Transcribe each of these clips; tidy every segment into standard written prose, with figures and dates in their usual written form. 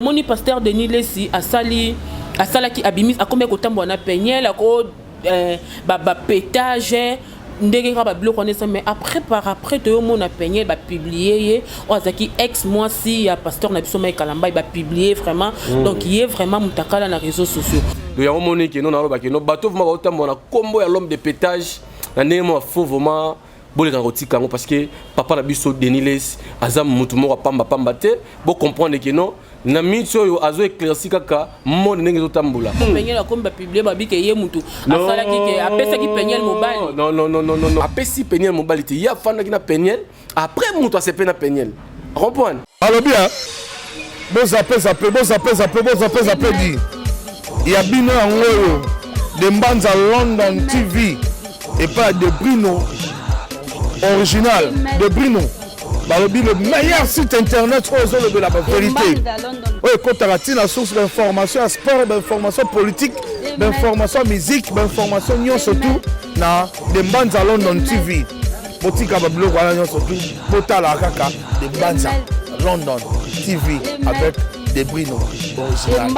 Moni pasteur Denis Lesi asali qui abimis a combien de temps on a peigné la code pétage ndenge ka ba bloc on est mais après par après to mon a peigné ba publier ozaki ex moi si ya pasteur na biso mai kalamba ba publier vraiment donc il est vraiment mutakala na réseaux sociaux do ya moni que non na ba que no bateau vraiment ba tambo na combo ya l'homme de pétage na nemo faux vraiment boleka kotika parce que papa na biso Denis Lesi azam mutu moko pamba pamba te bo comprendre que non na mitso yo azo éclairci kaka monde ndenge zo tambola peigner la comme ba publier ba bi ke ye mutu asala ki ke apesa ki peigner mobile non apesi peigner mobile te ya fanda ki na peigner après mutu a se pe na peigner comprendre alors bien bon zappé dit il y a bino ngoyo de Mbanza London TV et pas de Bruno original de Bruno. Le meilleur site internet de la vérité. Oui, quand tu as la source d'information, sport, d'information politique, d'information musique, d'information surtout na de Mbanza London TV. Botika bablo voilà surtout Botala Kaka de Mbanza London TV avec de Bruno original.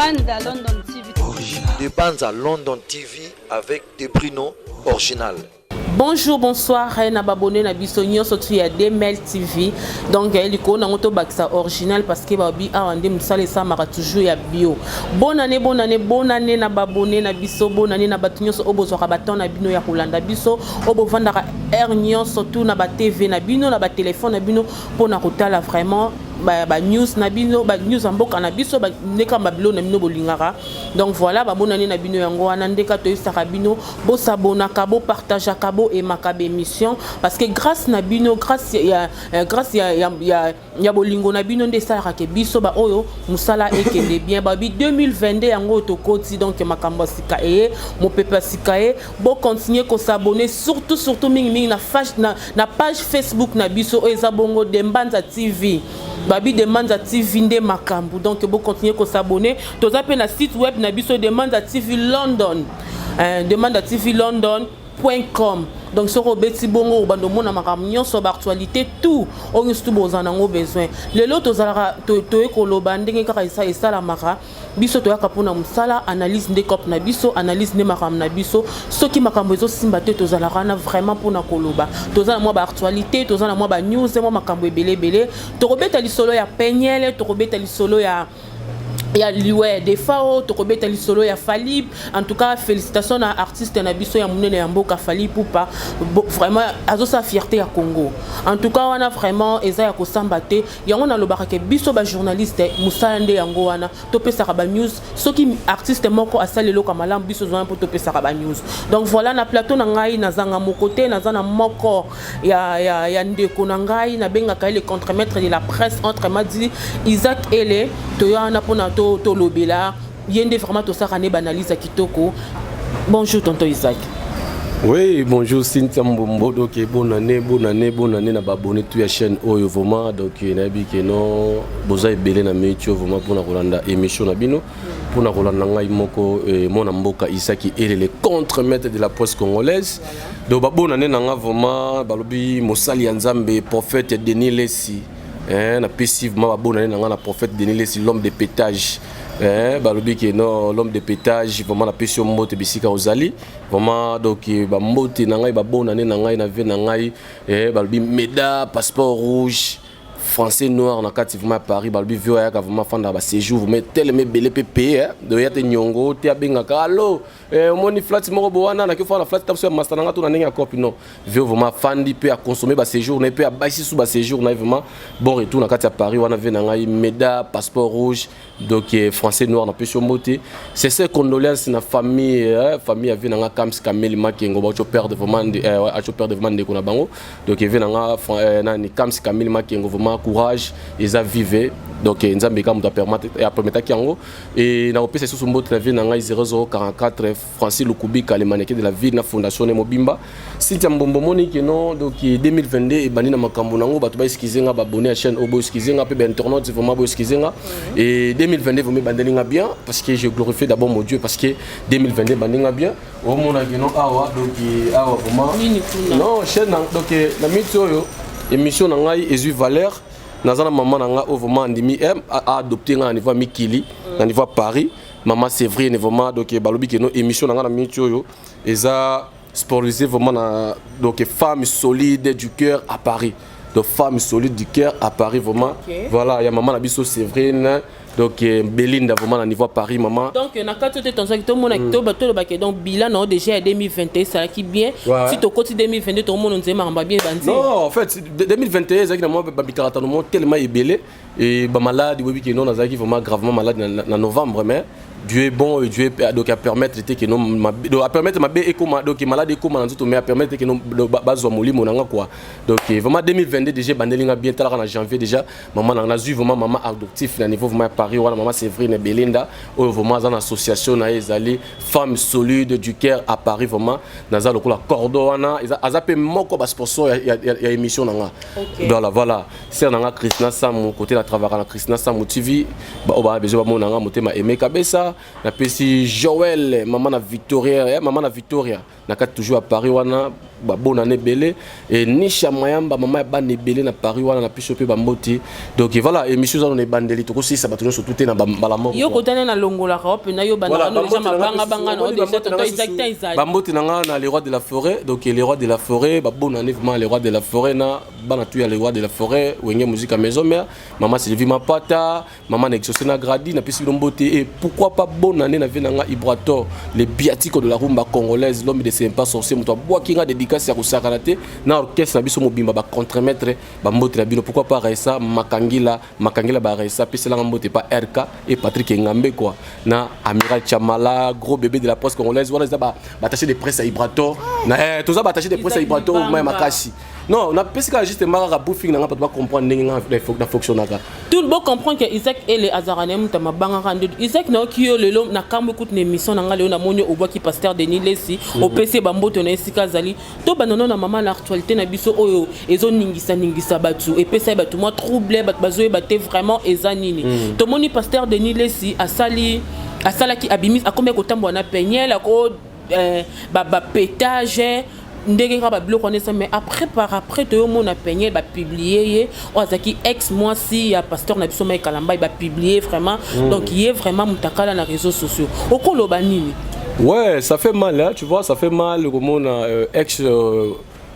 De Mbanza London TV avec de Bruno original. Bonjour, bonsoir, na babonné na bisogno surtout ya DML TV. Donc il ko na ngoto baksa original parce que babi a ande musale ça mara toujours ya bio. Bonne année na babonné na biso, bonne année na batunyo so obozo ka baton na bino ya Holanda biso, obo vandaka hernion surtout na ba TV na bino na ba téléphone na bino pour na kotala vraiment ba news na bino ba news amboka na biso ba neka mabilo na bino bolingara. Donc voilà ba bonne année na bino yango wana ndeka to isaka bino bo sabona ka bo partage ka bo et makabe émission parce que grâce na bino grâce ya bolingo na bino nde sala ke biso ba oyo musala ekende bien ba bi 2022 yango to koti donc makambo sika e mo pepa sika e bo continuer ko s'abonner surtout mingi na page Facebook na biso ezabongo de Mbanza TV. Babi de Mbanza TV nde makambo donc bo continuer ko s'abonner to zape na site web na biso de Mbanza TV London de Mbanza TV London.com. Donc sur obeti bongo bando mona makamnyo sur actualité tout on tout bozana ngo besoin le lot ozala to ekoloba ndenge kaka isa la mara biso to yakapona musala analyse nde cop na biso analyse nde makam na biso soki makambo ezo simba te tozala kana vraiment pona koloba tozala mwa ba actualité tozala mwa ba news mwa makambo ebele to kobeta lisolo ya penyele to kobeta lisolo ya liwe des fao to kobeta lisolo ya Falib. En tout cas félicitations à artiste na biso ya munene ya mboka Falib pour pas vraiment azo sa fierté ya Congo. En tout cas wana vraiment eza ya kosamba te yango na lobaka ke biso ba journaliste musala nde yango wana to pesa ba news soki artiste moko asalelo ka malam biso zona pour to pesa ba news. Donc voilà na plateau na ngai na zanga mokote na zana moko ya ndeko na ngai na benga ka le contre-maître de la presse entre Madi Isaac Ele to yana pona to lobela yende vraiment to saka ne banalise kitoko. Bonjour tonton Isaac. Oui, bonjour Cynthia Mbombo, donc bonne année na babonné tout ya chaîne Oyo vraiment donc na bi ke no boza ebele na métier vraiment pour na kolanda émission na bino pour na kolanda ngai moko mona mboka Isaki et les contre-maîtres de la presse congolaise. Donc bonne année na nga vraiment balobi mosali ya Nzambe prophète Denis Lesi na passivement bonne année na nga na prophète Denis Lesi l'homme de pétage. Balobi que non l'homme de pétage vraiment la pression moto bisika ozali vraiment donc ba moto na ngai ba bonne année na ngai na vie na ngai balobi méda passeport rouge français noir na kati vraiment Paris balobi voya ka vraiment fanda ba séjour mais tellement belé pépé de yate nyongo te abenga ka allo moni flat moko bowana na ke fa la flat tapso ya master nga to na ninga copie non vieux vraiment fandi peut à consommer ba séjour na peut à baisser sous ba séjour na vraiment bon retour na kati à Paris wana vie na ngai méda passeport rouge donc français noir na pression moté c'est ces condoléances na famille famille avait na Kams Kameli Makengo ba cho perdre vraiment de kona bango donc vie na ni Kams Kameli Makengo vraiment courage ils a vivé donc nzambe ka muta permettre kiango et na opesa sous mbote na vie na 0044 Francis Lukubika le mannequin de la ville na fondation ne Mobimba Cynthia Mbombo moni que non donc 2022 et bani na makambo nango bato ba excuser ba abonné à chaîne Obo excuser nga pe ben internaute vraiment bo excuser nga et 2022 vous me bandelinga bien parce que je glorifie d'abord mon Dieu parce que 2022 bandelinga bien au mona que non awa donc awa vraiment non chaîne donc na mitso yo émission na ngai Ezu Valeur nazana maman nanga au vraiment ndimi a adopté nga niveau Mikili na niveau Paris maman Sévrier vraiment donc balobi que no émission nanga na minute yo eza sponsorisé vraiment na donc femme solide du cœur à Paris. De femmes solides du cœur à Paris vraiment. Voilà, il y a maman Nabiso Séverine, donc Belinda vraiment à niveau Paris maman. Donc na kato te tonsa to mona to bato le baké donc bilan non déjà 2021 ça qui bien si to côté 2022 tout le monde nzema mamba bien bandi. Non, en fait 2021 ça qui na moi babikarata no tellement ébélé et ba malade oui qui non na qui vraiment gravement malade en novembre mais Dieu est bon et Dieu donc à permettre que nous à permettre ma bé éco donc malade éco na tout mais à permettre que nous bazo molimo nanga quoi. Donc vraiment 2022 déjà bandelinga bien tala en janvier déjà maman na zu vraiment maman adoptif na niveau vraiment Paris wala maman Séverine Belinda ou vraiment dans association na ezali femme solide du cœur à Paris vraiment naza lokola cordon wana azape moko ba sponsor ya émission nanga. Voilà c'est nanga Christina Sam côté la travailler na Christina Sam TV ba oba besoin ba monanga motema aimer kabesa na pesi Joël maman na Victoria na kat toujours à Paris wana ba bonne année belé et Nisha Mayamba maman ba ne belé na Paris wana na pichope ba mboti donc voilà émission on est bandeli to ko si ça ba toujours surtout na bala moko yo kotana na longola ka pe na yo bana no déjà mabanga no déjà to exactement izali ba mboti nanga na les rois de la forêt donc les rois de la forêt ba bonne année vraiment les rois de la forêt na bana tu ya les rois de la forêt wenge musique à maison mère maman Sylvie Mapata maman Nexosena Gradi na pesi lomboti et pourquoi pas bonne année na venanga Ibrator les biatiques de la rumba congolaise l'homme de sympa sorcier muto bois kinga dédicace ya kusakanate na orchestre na biso mobimba ba contremaître ba mbote na bino pourquoi pas Raissa Makangila ba Raissa pesi la mbote pas RK et Patrick Ngambe quoi na Amiral Chamala gros bébé de la presse congolaise voilà ba attaché de presse à Ibrator na tout ça ba attaché de presse à Ibrator mai makashi. Non, on a pesé juste marre à bouffer, on n'a pas comprendre les fonctionnaka. Tout le monde comprend que Isaac et les Azaranem tama banga rendu. Isaac na qui le l'homme na kamu écoute une émission na ngale on a monio au bois qui pasteur Denis Lessi au PC bambo tona esika zali. To banono na maman l'actualité na biso oyo ezo ningisa batu et pesa batu moi troublé bat bazo baté vraiment ezanini. To moni pasteur Denis Lessi a sali qui abimis a combien kotambo na peñel ko ba pétage ndenge ka ba bloc on est mais après tout le monde a peigné ba publier ozaki ex moi si ya pasteur na biso mai kalamba ba publier vraiment donc il est vraiment mutakala na réseaux sociaux okolo banini. Ouais, ça fait mal hein, tu vois, ça fait mal comme on a ex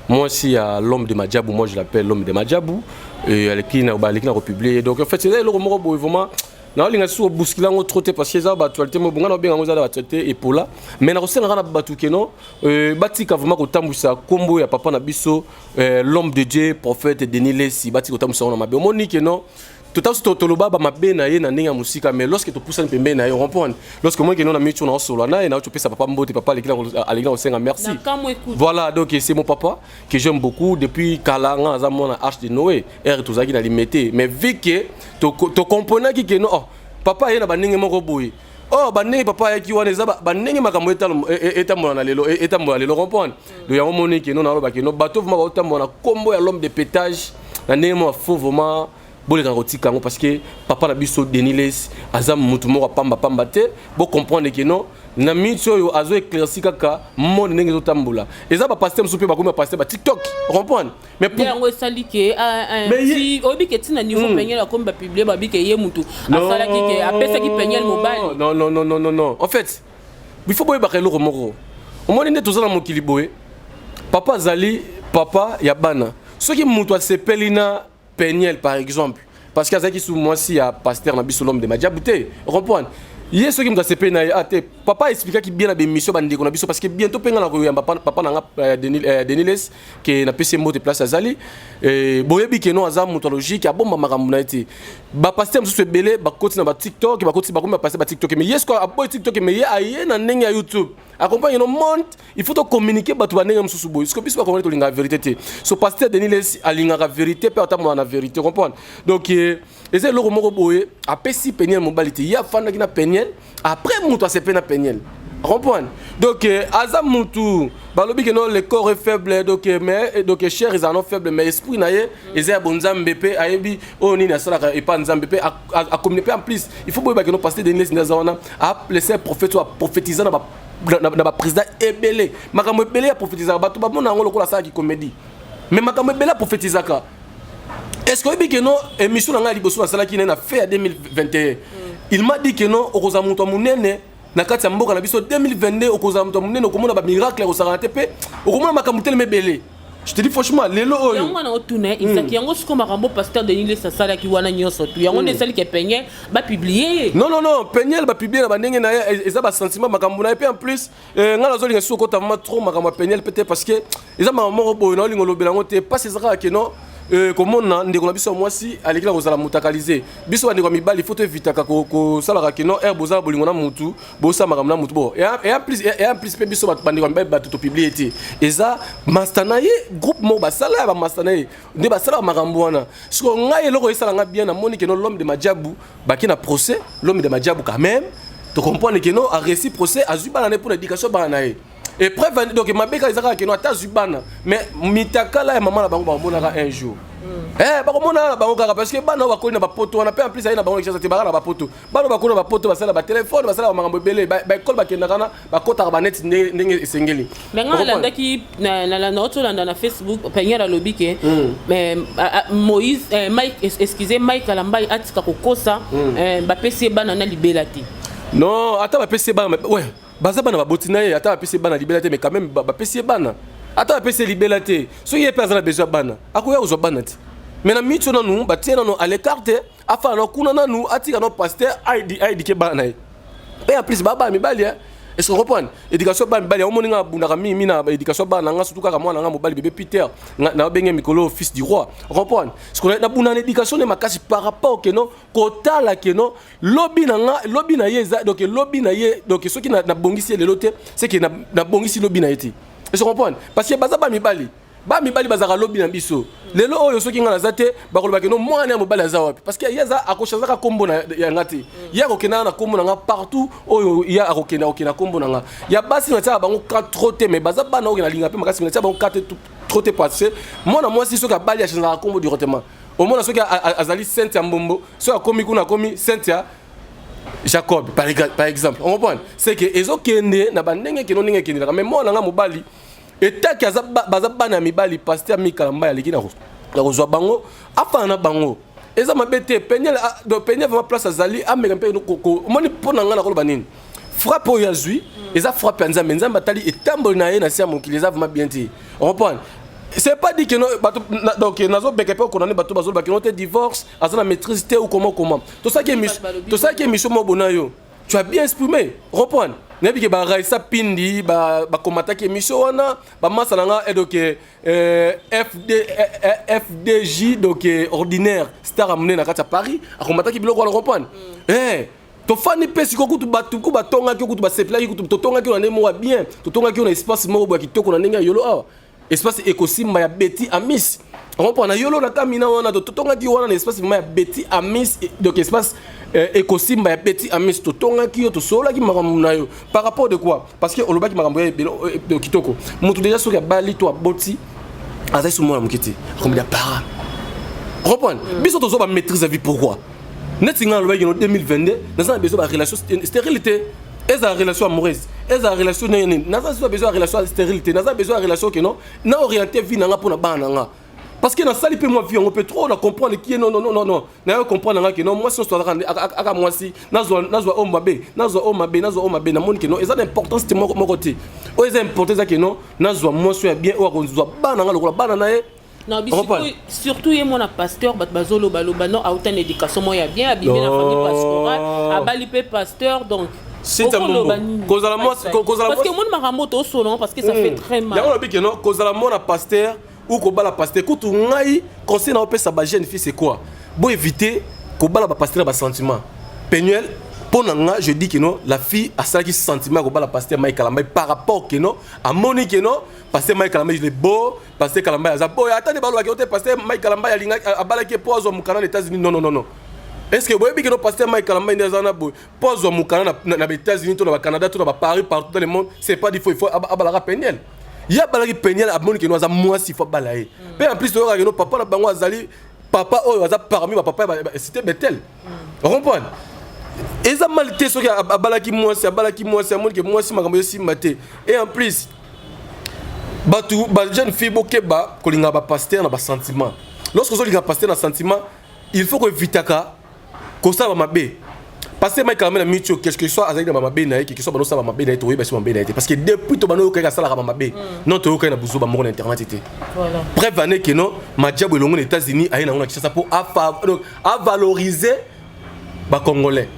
moi si ya l'homme de Madjabou, moi je l'appelle l'homme de Madjabou et qui n'a republié donc en fait c'est le romo vraiment na linga so bousculer ngo trotter parce que ça ba actualité mo bonga na benga ngo za ba actualité et pour là mais na kosena ngana batu keno batika vraiment ko tambusa kombo ya papa na biso l'homme de Dieu prophète Denis Lessi batika ko tambusa na mabe moni keno tout à ce toloba ba mabe na ye na ninga musika mais lorsque tu pousses pembe na ye comprendre lorsque moi keno na mitu na solo na na tu pesa papa mbote papa alinga au senga merci voilà donc c'est mon papa que j'aime beaucoup depuis Kalanga za mona Arche de Noé er tozaki na limité mais vu que to comprenant qui que non papa ye na baninge moko boy oh baninge papa ki wana za baninge makambo etambola na lelo comprendre do yango monique non na ba ke no bato vma ba otambola kombo ya l'homme de pétage na nemo faux vraiment boleka kotika ngo parce que papa na biso Denis Lessi azam mutu moko pamba te bo comprendre que non na mitso yo azo éclairci kaka monde ndenge zotambola eza ba pasteur msupe ba kuma pasteur ba TikTok comprendre mais pour yango sali ke si obi ke tina niveau peñel ba comme ba publier ba bi ke ye mutu asala ki ke apesa ki peñel mobile non en fait il faut boye ba kelo moko o moni nde tozana mokili boye papa zali papa ya bana ceux qui mutu asepelina peñel par exemple parce que azaki sous moi si ya pasteur na biso l'homme de Madjabou te comprendre hier ce qui me se peine papa expliqua qui bien la émission bande qu'on a biso parce que bientôt penga na ko papa na Denis Lessi que na PC mot de place azali boyebi que non azam mythologique a bomba makambo na été ba pasteur mso belé ba koti na ba TikTok ba koti ba kuma passer ba TikTok mais yes ko a boy TikTok mais ya aye na ndenge ya YouTube accompagne no monde il faut to communiquer ba to ba ndenge mso boy ce que biso ba connaître linga vérité te so pasteur Denis Lessi alinga la vérité pe atamona na vérité comprendre donc et c'est le moko boye a pesi peñel mobilité ya fanda ki na peñel après mutu se peine peñel comprendre donc azam mutu balobi que non le corps est faible donc mais donc cher ils en ont faible mais esprit na ye ezaya bonzambe pe ayebi o nini asala et pas nzambe pe a communiquer en plus il faut boye ba que non pasteur Denis Lessi ndazawana a laisser prophète ou prophétiser na ba président ebele makambo ebele ya prophétiser ba to ba mona ngolo kola sa ki comédie mais makambo ebele prophétiser ka est-ce que non émission na ngali bosso na sala ki na fait à 2021 il m'a dit que non okoza muto munene na kati ya mboka na biso 2022 okoza muto munene okomona ba miracle osaka tepe okomona makamutele mebele. Je te dis franchement, lelo oyo. Yango na otune, exact. Yango siko makambo pasteur Denis le sasala ki wana nyoso tu. Yango ne sali ke peñe ba publier. Non, peñe ba publier ba ndenge na eza ba sentiment makambo na et puis en plus ngala zo linga soko ta vraiment trop makambo peñe peut-être parce que eza makambo boyo na lingo lobela ngote pas c'est ça que non komona ndeko na biso mwasi alekila kozala mutakalize biso bandeko mibali faut éviter ko sala ka non boza bolingo na mutu bosa makambo na mutu bo et en plus pe biso bandeko mibali ba to publier ti eza mastanaye groupe mo ba sala ba mastanaye nde ba sala makambo wana siko ngai eloko esala nga bien na moni que non l'homme de Madjabou ba ki na procès l'homme de Madjabou quand même to comprendre que non a réussi procès a zuba na pour l'éducation ba nae. Et preuve donc mabeka ezaka ke no ata zubana mais mitakala ya maman na bango bamonaka un jour bakomona na bango kaka parce que bana bakoli na bapoto wana pe en plus ayi na bango ekisa te bana na bapoto bana bakoli na bapoto basala ba téléphone basala ba makambo ebele ba école bakendaka na bakotaka ba net ndenge esengeli mais nga landaki na noto landa na Facebook peñe la lobby ke mais Moïse Mike excusez Mike Alambai atika kokosa ba PC bana na libela te non ata ba PC bana ouais baza bana babotina ye ata bapesi bana liberté mais quand même bapesi bana ata bapesi liberté so ye pesa na besoin bana akoya kozwa bana ti mais na micho na nous batie na nous à l'écart afa na kuna na nous atika no pasteur ID ke bana ye et en plus baba mibali est-ce que comprendre éducation ba mibali omoni nga bundaka mimi na éducation bana nga surtout kaka mwana nga mobali bébé Peter na benge mikolo fils du roi comprendre ce qu'on na bunda éducation ne makasi par rapport que non kotala que non lobby na yeza donc lobby na ye donc ceux qui na bongisi le lote c'est que na bongisi lobby na yeti est-ce que comprendre parce que baza ba mibali bazaka lobby na biso lelo oyo soki nga nazate bakoloba ke no mwana ya mobali aza wapi parce que yeza akoshazaka kombo na ya ngati ya kokena na kombo na nga partout oyo ya akokena kombo na nga ya basi na tia bango ka trotte mais baza bana oyo na linga pe makasi na tia bango ka trotte parce que mwana mwasi soki abali ya changera kombo directement au moins soki azali Sainte ya Mbombo soki akomi kuna akomi Sainte ya Jacob par exemple on comprend c'est que ezokende na bandenge ke no ndenge kendela mais mwana nga mobali et tant que baza bana mibali pasteur Mikalamba aleki na kozwa bango afana na bango eza mabete peñel do peñel vraiment place azali ameka mpe ko moni pona nga na koloba nini frappe oyo azwi eza frappe ya nzambe nzambe atali etamboli na ye na sia mokili eza vraiment bien ti on comprend c'est pas dit que non donc nazo beke pe condamner bato bazo bakino te divorce azana maîtrise te ou comment tout ça qui est mission mo bonayo tu as bien exprimé reprendre nebi ke ba raisa pindi ba komata ke mission wana ba masala nga et donc FDJ donc ordinaire star amené na kata Paris a komata ki biloko wala reprendre to fani pesi ko kutu batu ko batonga ki kutu ba sepla ki kutu to tonga ki na mo bien to tonga ki na espace mo ba ki toko na ndenge yolo awa espace écosystème ya Betty Amis on prend na yolo na kamina wana to tonga ki wana na espace ya Betty Amis donc espace écosystème ya Betty Amis to tonga ki to sola ki makambo na yo par rapport de quoi parce que oloba ki makambo ya de kitoko mutu déjà so ya bali to aboti azai sous moi mukiti comme ya para reprendre biso to so ba maîtrise la vie pourquoi netinga oloba ki no 2022 dans un besoin ba relation stérilité et la relation amoureuse et la relation n'a pas besoin de relation stérilité n'a pas besoin de relation que non n'a orienté vie n'a pour na bana parce que na sali pe moi vie on peut trop comprendre qui est non n'a comprendre que non moi si on soit aka moi si nazo o mabe na moni que non et ça d'importance c'est mon côté o est important ça que non nazo moi soit bien o akonzo bana ngalo bana na non surtout y mon pasteur bazolo baloba non a autant d'éducation moi ya bien abîmer la famille pastorale a balipé pasteur donc c'est un moment parce que mon maramoto sonon parce que ça fait très mal ya on dit que non cause la mon pasteur ou ko bala pasteur kutu ngai conseil na opesa ba jeune fille c'est quoi bon éviter ko bala ba pasteur ba sentiment peñuel ponanga je dis que non la fille a ça qui sentiment ko bala pasteur Mike Kalamba par rapport que non à moni que non pasteur Mike Kalamba il est beau pasteur Kalamba a ça boy attendez balo ki ote pasteur Mike Kalamba ya linga abala ki pozo mu Canada États-Unis non est-ce que vous voyez que le pasteur Mike Kalamba pose au Moukana dans les États-Unis, au Canada, au Paris, partout dans le monde, c'est pas il faut abalara peñel. Il y a balagi peñel à mon qui nous a moins s'il faut balayer. Mais en plus le papa la bango azali papa oh aza parmi papa c'était Bethel. On comprend. Et ça malité so a balaki moi c'est mon que moi si makambo si maté. Et en plus batu ba jeune fille bokeba kolinga ba pasteur na ba sentiment. lorsque vous avez passé un sentiment, il faut que vitaka que ça va m'abbé. Parce que moi quand même mitio quelque que soit avec ma bé naï quelque soit bano ça va m'abbé naï toi parce que parce que depuis to bano ka sala ka m'abbé non to ka na buzo ba mo internet était voilà preuve année que non ma diable longo aux États-Unis aïe na on a ça pour à valoriser ba congolais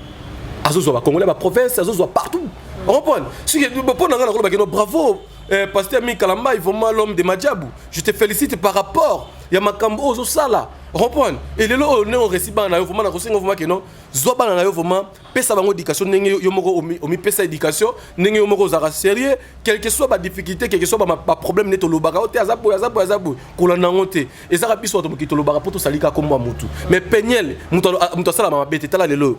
azozo ba congolais ba province azozo partout on comprend si pour na ngala ko bravo pasteur Mi Kalamba il vraiment l'homme de Madiabou je te félicite par rapport ya makambo ozo sala comprendre et le lo ne on reciba na yo vraiment na ko sengo vraiment que non zoba na yo vraiment pesa bango éducation ndenge yo moko omi pesa éducation ndenge yo moko za sérieux quel que soit ba difficulté quel que soit ba problème neto lobaka o te azapo ko la nangote et ça rapiso to mokito lobaka poto salika comme moi mutu mais penyel muto sala ma bete tala lelo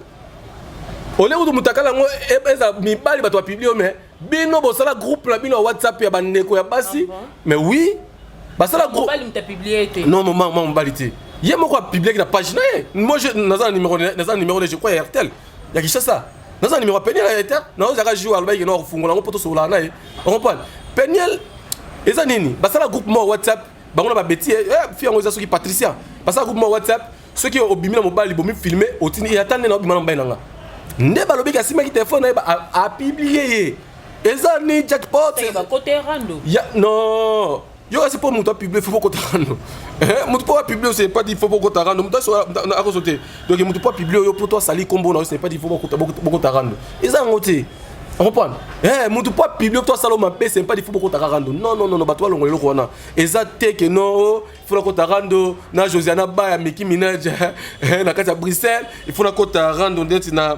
ole udu mutakala ngo eza mibali bato publier mais bino bo sala groupe na bino WhatsApp ya bandeko ya basi mais oui basala groupe mobali mta publier te non maman mobali te yé moko publier na page na ye moi je naza numéro je crois RTL ya kisha ça naza numéro Peniel RTL na oza ka jouer alba yeno fungola ngo poto sola na ye on comprend Peniel eza nini basala groupe mo WhatsApp bango na ba beti fi ngo eza soki Patricia basala groupe mo WhatsApp ceux qui obimi na mobali bomi filmer otini et attendre na obima na mbainanga nde balobi ka sima ki téléphone a publier eza ni jackpot ba côté rando ya non yo c'est pas muto publier faut pas rando muto pas publier c'est pas dit faut pas rando muto a sauter donc muto pas publier yo pour toi sali combo na c'est pas dit faut pas rando eza ngote on comprend muto pas publier toi saloma pe c'est pas dit faut pas rando non ba toi longolo ko na eza te que non faut ko rando na Josiana ba ya Meki Minaj na kati ya Bruxelles il faut ko rando ndeti na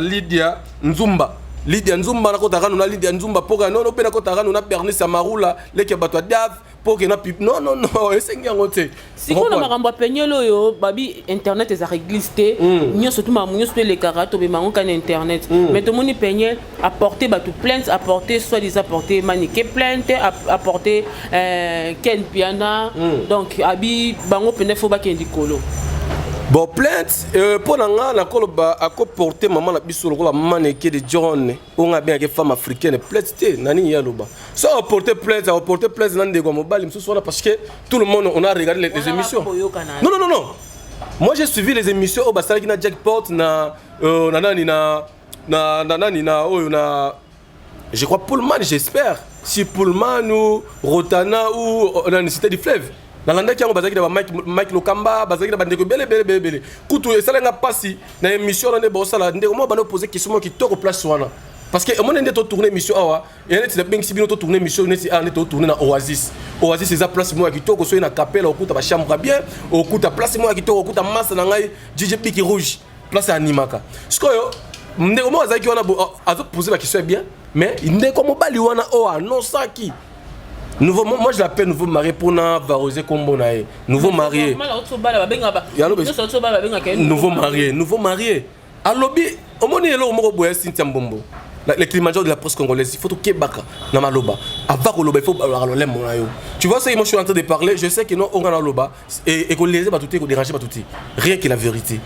Lydia Nzumba na kota rando na Lydia Nzumba poka non pe na kota rando na Bernice Samarula leki bato Dav poka na pip non esengi ngote siko na makambo penyelo yo babi internet eza régliste nyo surtout mamunyo sur les karato be mango kan internet mais to moni penyel apporter bato plainte apporter soit des apporter manique plainte apporter Ken Piana donc abi bango pene fo ba kendi kolo. Bon, plainte, pour la coloba, à quoi porter maman la bisou, la mannequin de John, on a bien que femme africaine, plainte, nani yaloba. Ça a porté plainte, dans des mobile, parce que tout le monde, on a regardé les émissions. Non. Moi j'ai suivi les émissions au Basala qui na jackpot, je crois Pullman, j'espère. Si Pullman ou Rotana ou la Cité du Fleuve. Dans l'année qui a basé dans Mike Lokamba, basé dans bandeko belé. Kutu et ça n'a pas si dans émission dans des bossa là, ndeko moi bano poser question qui toko place wana. Parce que on est tourner émission awa, et on est bien si bino tourner émission, on est tourner na Oasis. Oasis c'est ça place moi qui toko so na capelle au kuta ba chambre bien, au kuta place moi qui toko kuta masse na ngai DJ Piki rouge, place animaka. Skoyo ndeko moi azaki wana azo poser la question bien, mais ndeko mo bali wana oa non saki. Nouveau, moi je l'appelle nouveau marié pour valoriser comme bon aïe. Nouveau marié. Nouveau marié. À lobby, au moment où on est Cynthia Mbombo, le climat de la presse congolaise, il faut tout Kebaka, Namaloba. Avant que il faut avoir le lème. Tu vois ça, moi je suis en train de parler, je sais que non, on a l'Aloba et qu'on les a battus, qu'on dérange pas tout. Rien que la vérité.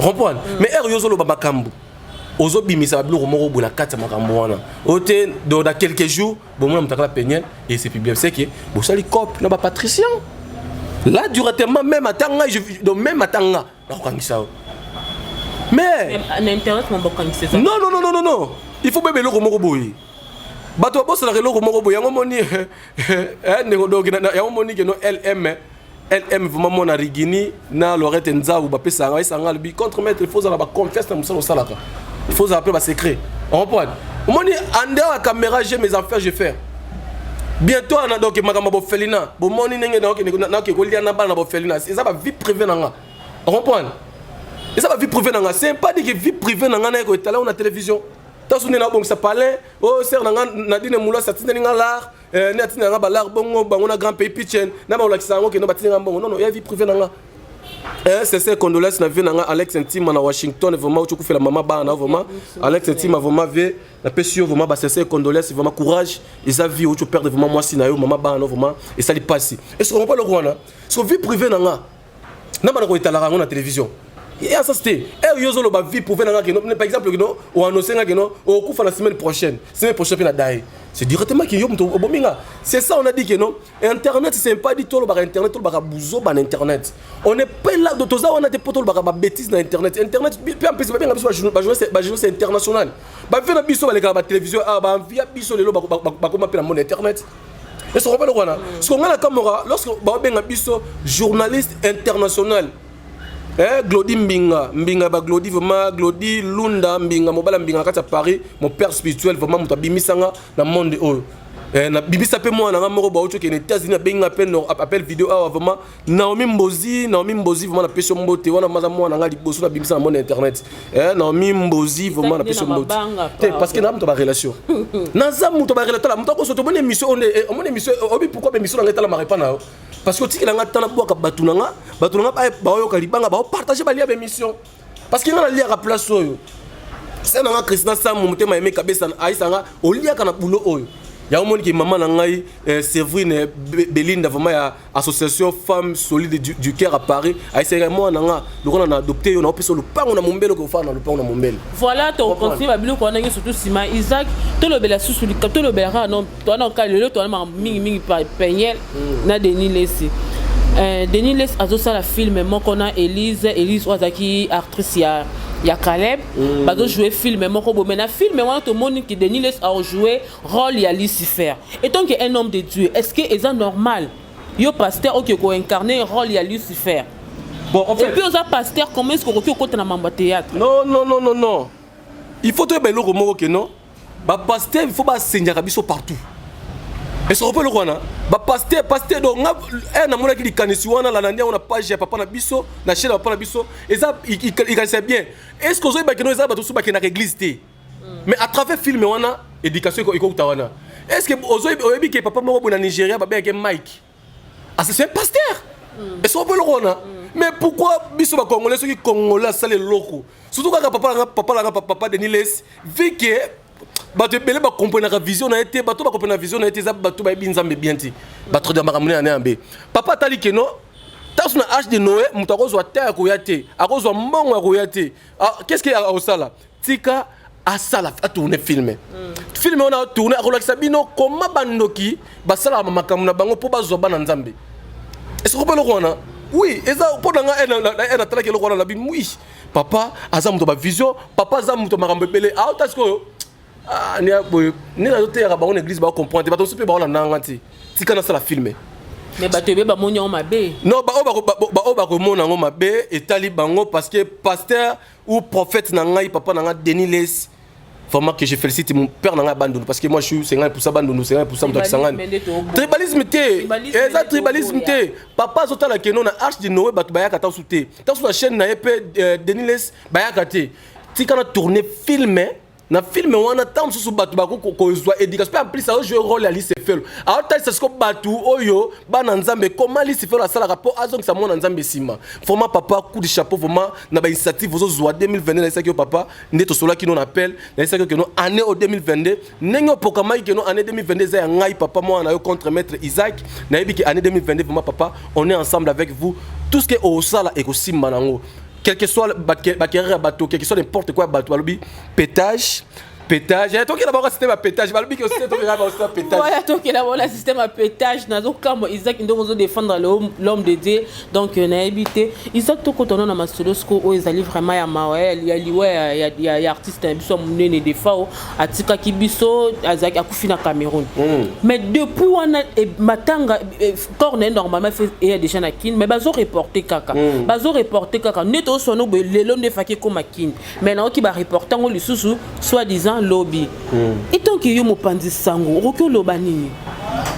Comprends? Mais Eriozo Loba Bakambu. Ozobi misablo romoro bona kata makambo wana ote dans quelques jours bon moi mtakala penyel et c'est bien c'est que bon sali cop na ba patricien là directement même atanga donc même atanga na kokangisa mais na internet mon bokangisa ça non il faut bébé le romoro boy bato boss la le romoro boy yango moni nego donc yango moni que no LM vraiment mon arigini na Lorette Nza ou ba pesa ngai sanga bi contre mettre il faut ça la confiance na musala salaka. Il faut appeler ma secret. On reprend. Moi, en dehors de la caméra, j'ai mes affaires, je fais. Bientôt, on a donc ma felina. Bon, moi, c'est ça ma vie privée. On reprend. Et ça ma vie privée. C'est pas dire que vie privée dans la télévision. Tant qu'on est là, bon, ça parle. Oh, c'est Nadine Moula, ça tient dans l'art. Natina Balar, bon, on a grand pays pitchen. N'a pas l'accès à bon. Non, il y a vie privée dans la. C'est ça condoléances na vie nanga Alex Intime na Washington vraiment tu fait la maman ba na vraiment Alex Intime vraiment ve na pesio vraiment ba c'est condoléances vraiment courage et sa vie où tu perds vraiment moi si na yo maman ba na vraiment et ça lui passe est-ce qu'on pas le roi là so vie privée nanga na ba ko itala na télévision Et ça c'était yozo lo ba vie pour venir par exemple on annoncer au coup la semaine prochaine na dai. C'est directement que yo mto obominga. C'est ça on a dit que non internet c'est pas dit tout le bar internet tout le bar bouzo ban internet. On est pas là de toza on a des potos le bar bêtises dans internet. Internet puis en plus bien c'est international. Ba fait na biso ba la télévision ba via biso le ba comment appeler mon internet. Et ça rappelle quoi parce qu'on a la caméra lorsque ba benga biso journaliste international. Glody Mbinga ba Glody vraiment Glody Lunda Mbinga mobala Mbinga kata Paris mon père spirituel vraiment muta bimisanga na monde oyo na bibisa pe moi na moko ba ocho ke na États-Unis benga appel vidéo vraiment Naomi Mbozi vraiment na peso mbote wana maza moi na ngali boso na bibisa na monde internet Naomi Mbozi vraiment na peso mbote parce que na muta ba relation na za muta ba relation muta ko soto bonne émission on émission obi pourquoi émission na ngeta la marepa na parce que tu as tana boka batunanga ba yoka libanga ba partager ba lia émission parce que na lia ka place oyo c'est na Christina Sam mutema aimé kabesa aisanga olia kana bulo oyo ya omoni ki maman na ngai Séverine Belinda vraiment ya association femmes solides du cœur à Paris aisanga moi nanga lokona na adopté yo na opeso lupango na mombelo ko fa na lupango na mombelo voilà to continue ba bilo ko na surtout sima Isaac to le bela sous le to le bela non to na ka le to na mingi peñel na Denis Lesi Denis Lesi azosa la film moko na Elise Wazaki actrice ya Caleb bazo jouer film moko bo mena film wana to moni ki Denis Lesi a joué rôle ya Lucifer et donc un homme de Dieu est-ce que est normal yo pasteur OK ko incarner rôle ya Lucifer bon en fait et puis aux pasteur comment est-ce que ko na mamba théâtre non il faut te belo ko moko que non ba pasteur il faut ba senjaka biso partout. Et ce rappelle quoi na ba pasteur donc na mona ki kanisi wana la ndia on a page ya papa na biso na chaîne papa na biso et ça il sait bien est-ce que vous ba keno za ba to suba ke na église té mais à travers film wana éducation ko tawana est-ce que oyebi ke papa moko na Nigeria ba bien ke Mike ah c'est un pasteur et ce rappelle quoi na mais pourquoi biso ba congolais ceux qui congolais ça les locaux surtout quand papa Denis Lesi vu que bato belé ba comprendre la vision na été bato ba comprendre la vision na été za bato ba binzambe bien ti bato de makamune na ambe papa tali keno tasu na âge de Noé mutako zo terre ko yate akozwa mbongo ko yate qu'est-ce qu'il y a au sala tika asala a tourner filmer filmer on a tourner akolakisa bino comment bandoki basala makamuna bango po bazwa bana nzambe est-ce que vous comprenez oui et ça pour nga ena tala ke lokona la bi oui papa aza muto ba vision papa aza muto makambe belé tasko ni na yote ya ba on église ba comprendre ba to super ba on na ngati tika na sala filmer mais ba tebe ba monyo mabe non ba ko mona ngo mabe etali bango parce que pasteur ou prophète na ngai papa na nga Denis Lesi vraiment que je félicite mon père na nga bandou parce que moi je suis 50% bandou 50% muto kisangani tribalisme té eza tribalisme té papa zotala keno na arche de Noé ba bayaka ta souté ta sur la chaîne na epé Denis Lesi bayaka té tika na tourner filmer na film wana tam susu batu ba ko zwa éducation en plus ça jouer rôle à Lucifer alors tel c'est ce que batu oyo bana nzambe comment Lucifer a sala rapport azong sa mona nzambe sima vraiment papa coup de chapeau vraiment na ba initiative zo zwa 2022 na ça que papa ndeto sola qui nous appelle na ça que nous année au 2022 nengo pokama que nous année 2022 za ngai papa moi na yo contre maître Isaac na yebi que année 2022 vraiment papa on est ensemble avec vous tout ce que au sala et ko simba nango quel que soit le bateau, quel que soit n'importe quoi bateau, pétage. Pétage. Donc il y a d'abord un système à pétage. Balbi que c'est un pétage. Ouais, donc il y a d'abord un système à pétage. Nazo comme Isaac il doit défendre l'homme de Dieu. Donc on a évité. Isaac tout quand on a masolosco où ils allaient vraiment à Maoué, il y a lié il y a artiste un biso mouné des fois à Tika Kibiso, Isaac a couffé na Cameroun. Mais depuis on a matanga corne normalement fait il y a des gens à Kin, mais bazo reporter kaka. Bazo reporter kaka. Neto sono le l'homme de faké comme à Kin. Maintenant qui va reporter on le sous soi-disant lobby. Et donc il y a mon pandi sango, roko lobanini.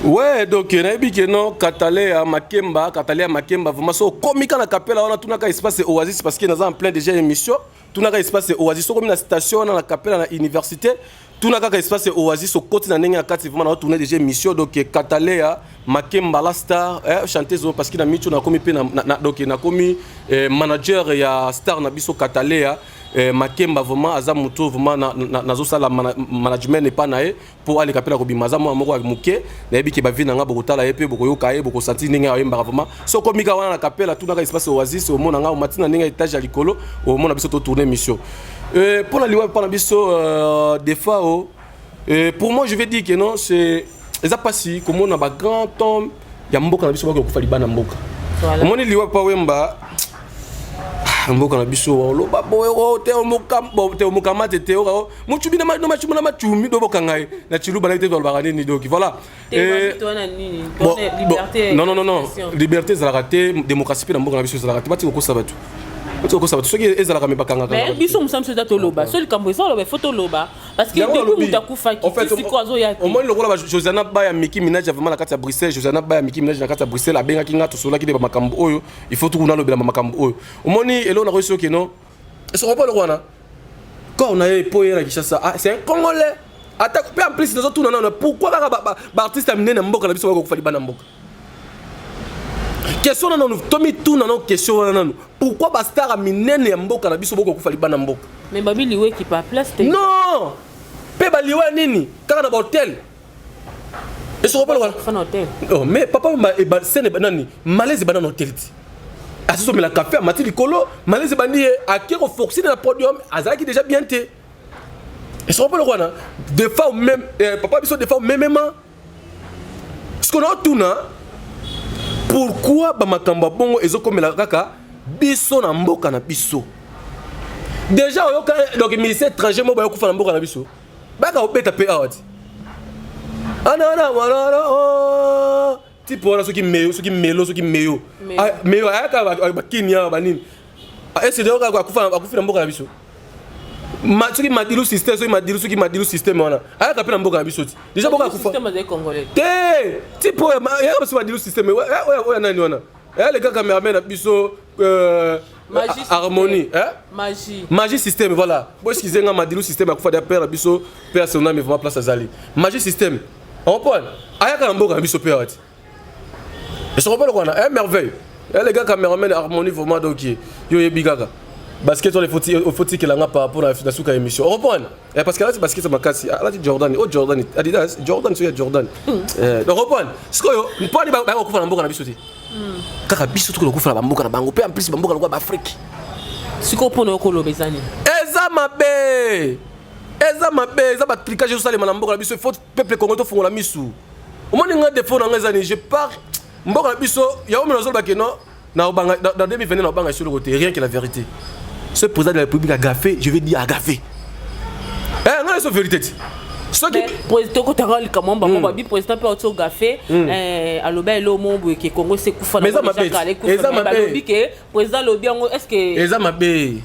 Ouais, donc il y a que non Katalé à Makemba vraiment so comique na capella on a tout na espace Oasis parce que nous en plein déjà émission, tout na espace Oasis so comme la station na capella na université, tout na espace Oasis au côté na nenga kati vraiment na tourner déjà émission donc Katalé à Makemba la star chanteuse parce que na micho na komi pe na donc na komi manager ya star na biso Katalé Makemba vraiment aza muto vraiment nazo sala management n'est pas naé pour aller capter la kobima za mo moko muke na yebi ke ba vi nanga boko tala yepe boko yoka ye boko senti ninga yemba vraiment so komika wana na capella tout na espace oasis au mona nga au matina ninga étage à likolo au mona biso to tourner mission pour la liwa pas na biso des fois pour moi je vais dire que non c'est ça pas si comme on a ba grand homme ya mboka na biso ba ko fali bana mboka moni liwa pa wemba mboka na biso loba boyo te omukambo te omukamate te o muchubi na machumu na machumi do bokangai na chiluba na te do balbara ni donc voilà non liberté za la raté démocratie pe na mboka na biso za la raté bati ko sabatu soki ezalaka mipakanga mais biso musamso za toloba soli kambo eso loba photo loba parce que depuis mutakufa ki siko azo ya au moins lokola Josiana Baya Miki Minaj vraiment na kati ya Bruxelles Josiana Baya Miki Minaj na kati ya Bruxelles abenga kinga to sola ki de makambo oyo il faut tout kuna lobela makambo oyo omoni elo na reçu que non est-ce qu'on peut le rwana quand on a poé na Kinshasa c'est un Congolais attaque peu en plus dans tout non pourquoi ba artiste amine na mboka na biso ko fali bana mboka question na nous tomi tout na question na nous pourquoi ba star minene ya mboka na biso boko kufali bana mboka mais babi liwe qui pas place non pe ba liwe nini kaka na hotel et ce repos là fan hôtel oh mais papa e ba scène banani malaise banana hôtel ti aso me la café mati likolo malaise bani a qui reforcer na podium azaki déjà bien té et ce repos là des fois même papa biso des fois même ce qu'on a tout na pourquoi bamakambo bongo ezokomela kaka biso na mboka na biso déjà oyoka donc ministère étranger mo ba yokufa na mboka na biso baka obeta pe out ana wala tipo wala soki meyo meyo aka bakinia banini ese de akufa na mboka na biso soki madilu système wana ayaka pe na mboka na biso ti déjà boka akufa te tipo ya baso madilu système oya nani wana les gars cameraman na biso harmonie magie système voilà bo excusez nga madilu système akufa de père na biso père sona mais vraiment place azali magie système on point ayaka na mboka na biso père ati et ce rappelle quoi na merveille les gars cameraman harmonie vraiment donc yo yebikaka basket on faut que la par rapport à la souka émission on reprend parce que là c'est basket ma casse là c'est Jordan Adidas Jordan c'est Jordan donc reprend ce que on pas ba ko fala mboka na biso ti kaka biso to ko fala mboka na bango pe en plus mboka kwa Afrique siko pona ko lobezani eza mabe eza ba tricage so salema na mboka na biso faut peuple congolais to fongola misu au moins nga défaut na ngazani je pars mboka na biso ya o menazo ba keno na obanga dans 2020 na obanga sur le côté rien que la vérité. Ce président de la République a gaffé, je vais dire a gaffé. Non, c'est la vérité. Ce qui président ko tarali kamon ba mo bi président pe auto gaffé aloba elo mo bo ke Congo se kufa na ba lobi ke président lobi ngo est-ce que eza mabe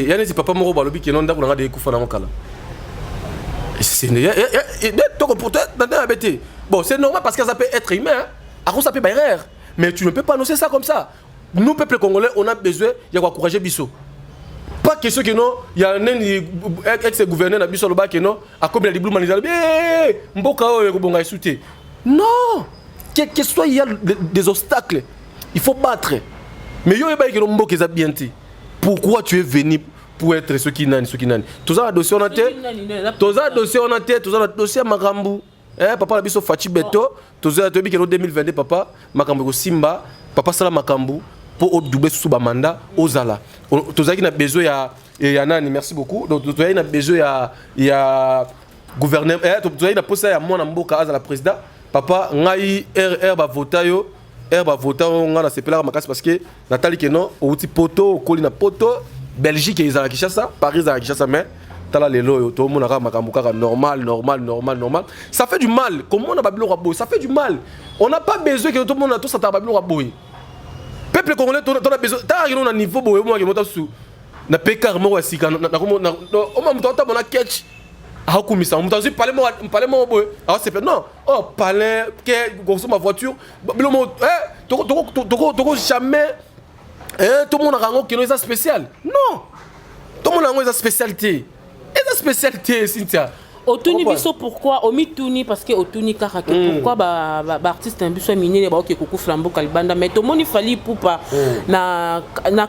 yani si papa moko ba lobi ke non ndako na de kufa na ngokala. C'est donc pour toi dans abete. Bon, c'est normal parce que ça peut être humain, à cause ça peut erreur, mais tu ne peux pas annoncer ça comme ça. Nous, peuple congolais, on a besoin d'encourager Bisso. Pas question que non, il y a un ex-gouverneur de Bisso qui non, a comme il a dit Blue non, quel que soit il y a des obstacles, il faut battre. Mais il y a des bien. Pourquoi tu es venu pour être ce qui n'a ni ce qui n'a ni. Tout ça, dossier on a tête, tout ça, dossier on a tête, tout ça, dossier Makambu. Papa la Bisso Fachi Beto, tout ça, tu as dit que 2022, papa, Makambu Simba, papa Sala Makambu. Pour doubler sous Bamanda aux ala. Tous qui n'a besoin ya nani merci beaucoup. Donc tous qui n'a besoin ya gouverneur tous qui n'a posé à moi mboka à la président papa ngai RR ba votayo ngana sepela makasi parce que Nathalie Keno outi poto koli na poto Belgique ils à Kinshasa Paris à Kinshasa mais tala lelo to mona ka makambo kaka normal ça fait du mal comment on a babilo rabo ça fait du mal on n'a pas besoin que tout le monde a tout ça ta babilo rabo peuple congolais tu as besoin t'as un niveau boy moi qui monte sous na pécar moi aussi quand na on m'a monté on a catch a commis ça on t'a parler moi boy alors c'est non oh parler que grosso ma voiture bilo mo toko jamais tout le monde a rango qui est spécial non tout le monde a une spécialité Cynthia Otuni biso pourquoi omituni parce que otuni kaka pourquoi ba artiste un biso minene ba okeko flambeau kalibanda mais to moni fali poupa na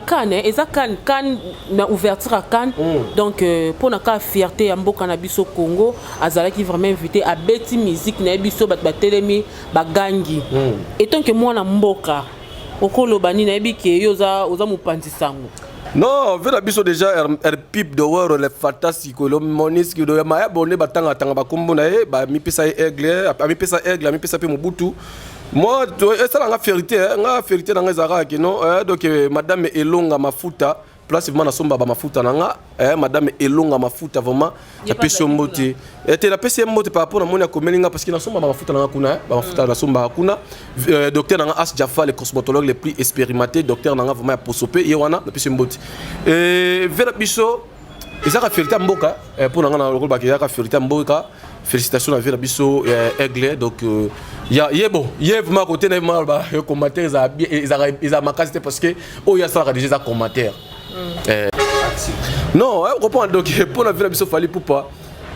Cannes eza Cannes na ouverture à Cannes donc pour na ka fierté ya mboka na biso Congo azala qui vraiment invité à beti musique na biso ba telemi ba gangi et tant que moi na mboka okolo bani na biki yoza oza mupanzi sango. Non, vu la biso déjà pipe de war le fantastique le monisque de ma abonné batanga tanga ba kombo na e ba mi pesa aigle mi pesa pe mobutu. Moi ça la vérité na ngazara que non donc madame Elonga Mafuta place vraiment na somba ba mafuta nanga madame Elonga Mafuta vraiment la pêche mbote était la pêche mbote par rapport à mon akomelinga parce que na somba ba mafuta nanga kuna ba mafuta na somba kuna docteur nanga As Jaffa le cosmétologue le plus expérimenté docteur nanga vraiment posopé yewana la pêche mbote vers biso eza ka fierté mboka pour nanga na lokolo ba ka fierté mboka félicitations à vers biso aigle donc vraiment côté na ma commentaire ils ma qualité parce que il y a ça déjà commentaire. Non, on comprend donc pour la vie fallait pour pas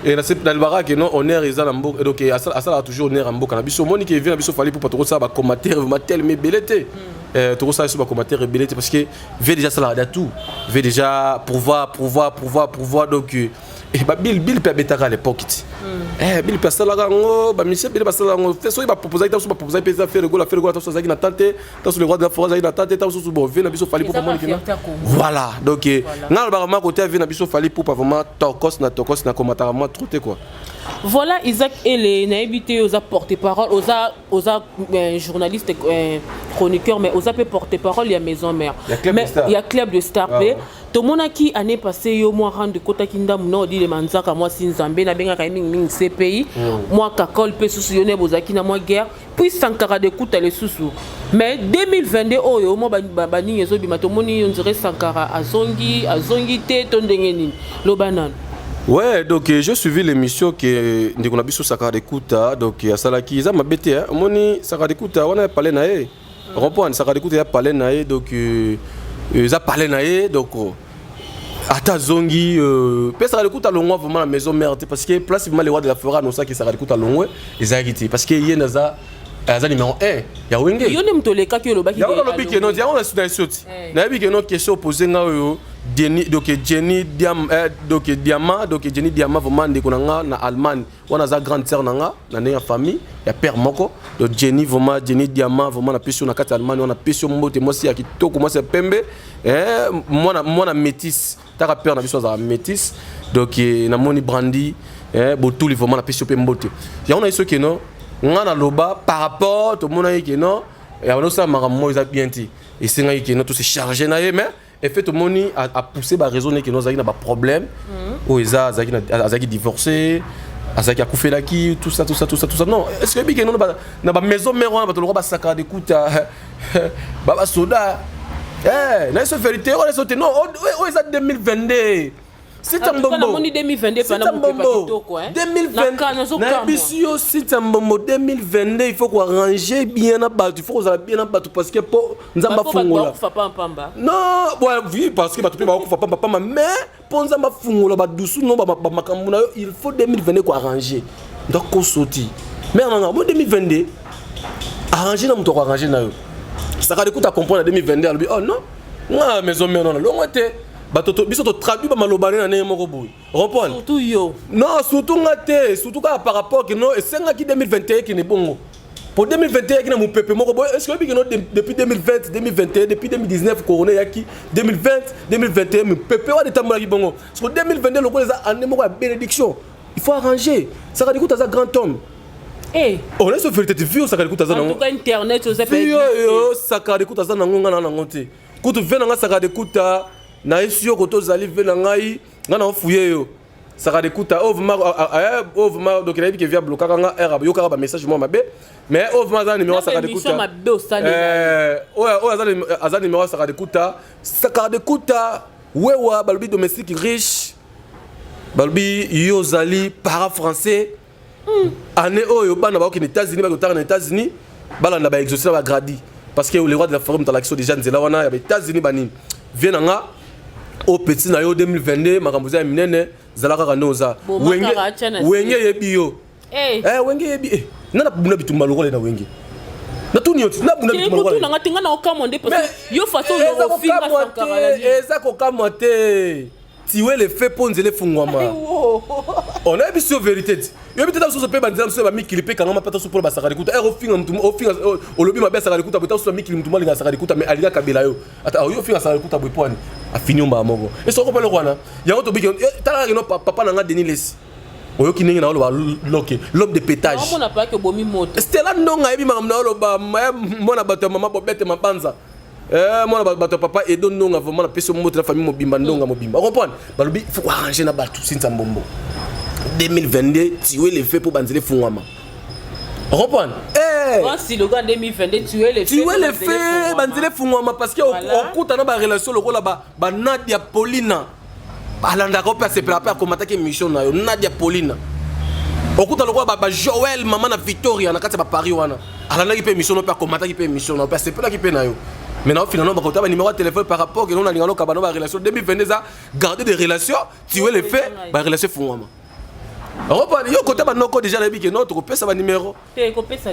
et dans le barak non honneur ils ont donc ça a toujours honneur en mboka na biso moni qui vient biso fallait pour pas trop ça ba commentaire vraiment tellement belleté trop ça sur ba commentaire belleté parce que veut déjà ça là tout veut déjà pouvoir donc et ba bill peut betaka à l'époque bill peut ça là ngo ba monsieur bill ba ça là ngo fait so il va proposer ça ba proposer peut faire le goal ça ça qui na tante dans le roi de la forêt na tante dans sous bon vient na biso fallait pour pas moni voilà donc na ba ma côté vient na biso fallait pour pas vraiment tokos na commentaire moi trotter quoi. Voilà Isaac et les naïbités aux porte-parole aux journalistes chroniqueurs mais aux porte-parole il y a maison mère mais il y a club de star play tout mon qui année passée yo moi rendre kota kinda muno di le manzaka moi sinzambe na benga ming CPI moi kakol pe sousiyone bozaki na moi guerre puis sankara de kuta les sousou mais 2022 oyo moi bani yezo bima to moni on dirait sankara azongi te tondengeni lo banane. Ouais, donc j'ai suivi l'émission que nous avons sur Sakara Kuta, donc à Salaki, ils ont m'abêté, moni Sakara Kuta, on a parlé naé, reprendre Sakara Kuta a parlé naé, donc ils ont parlé naé, donc Ata Zongi, Sakara Kuta longue vraiment la maison mère, parce que place vraiment les rois de la forêt, non ça qui Sakara Kuta longue, ils ont quitté, parce que y en a numéro 1, il y a Wenge. Il y a un tolé qui est le bac. Il y a un lobby qui est non, il y a un sur la suite. Il y a une question posée là. Donc Jenny Diamant vraiment ndekonanga na Allemagne on a sa grande sœur nanga na famille ya père moko donc Jenny Diamant vraiment na passion na kati Allemagne on a passion mbote moi si ya kitoko moi c'est pembe moi na métis ta père na biso za métis donc na moni Brandy botul vraiment na passion mbote ya on a ce que non ngana loba par rapport to mona que non ya on ça makambo ils a bien dit et c'est nga que non tout se charger na mais et fait tout le monde a poussé à raisonner que nous avons des problèmes où ils ont divorcé ils ont coupé la qui tout ça non est-ce que nous na maison mère on va te le roi sacré de kuta baba soda na ce vérité on est sauté non où ils ont 2022 c'est un bonbon 2022 pendant beaucoup 2022 il faut qu'on arranger bien abattu il faut qu'on bien abattu parce que pour nzamba fungola non oui parce que batu ba ko fa pamba mais pour nzamba fungola ba dusu non ba makambu na il faut 2022 ko arranger donc ko soti mais non 2022 arranger na muto ko arranger na yo ça ka écoute à comprendre 2022 elle dit oh non nga maison mais non longo té batoto biso to traduit ba malobane na ne moko boy reprendre surtout yo non surtout ngate surtout par rapport que non esenga ki 2021 qui ne bongo pour 2021 qui na mon peuple moko boy est-ce que non depuis 2020 2021 depuis 2019 corona yaki 2020 2021 mon peuple wa de tambola ki bongo sur 2022 le ko za année moko ya bénédiction il faut arranger ça ka dikout za grand homme on est sur vérité vieux ça ka dikout za en tout cas internet aux appels ça ka dikout za na ngonga na ngote kutu venanga ça ka dikout na isio koto zali vena ngai ngana ofuye yo saka dekuta ovma donc il a dit que via bloquer nga era yo ka ba message moi mabe mais ovma za numéro saka dekuta azali numéro saka dekuta wewa balbi domestique riche balbi yo zali para français année oyo bana ba aux États-Unis ba ko na États-Unis bala na ba exaucer ba gradi parce que les rois de la forêt dans l'action déjà nzela wana ya États-Unis banini viena nga au petit na yo 2022 makambuza minene zalaka kanoza wenge yebi yo wenge yebi nana buna bitumba lokole na wenge na tuni yoti na buna bitumba lokole na tinga na okamonde parce que yo façon lo finga sankara eza ko kamote tiwe le fait ponzele fungwama on a biso vérité yo bitata so pe bandira so ba mikili pe kangama pata so pour ba sakari kuta o finga mtu o finga o lobi mabe sakari kuta bota so mikili mtu mali ga sakari kuta mais aliga kabela yo ata yo finga sakari kuta bwepwani afini mba moko et so ko pele kwana yango to biki tala no papa na nga Denis Lesi oyo kinenge na lo loke l'homme de pétage on n'a pas que bomi moto Stella ndonga yebi mangam lo ba mona bato mama bobete mabanza moi bato papa et donne non vraiment la personne moto la famille mobimba ndonga mobimba on comprend balobi faut arranger na bato sinza mbombo 2022 tuer les faits pour banzele fungwama on comprend si le gars 2022 tuer les faits banzele fungwama parce que on kuta na ba relation lokola ba Nadia Paulina alanda ko passer pour après comment attaquer mission na yo Nadia Paulina okuta lokola ba Joël maman na Victoria na kati ba Paris wana alanda ki pe mission no pa comment attaquer pe mission na passer pour la ki pe na yo. Maintenant, finalement, on a un numéro de téléphone par rapport à la relation 2022, garder des relations, tuer les faits, la relation fondamentaire. On reprend, il y a déjà notre copie, ça va numéro.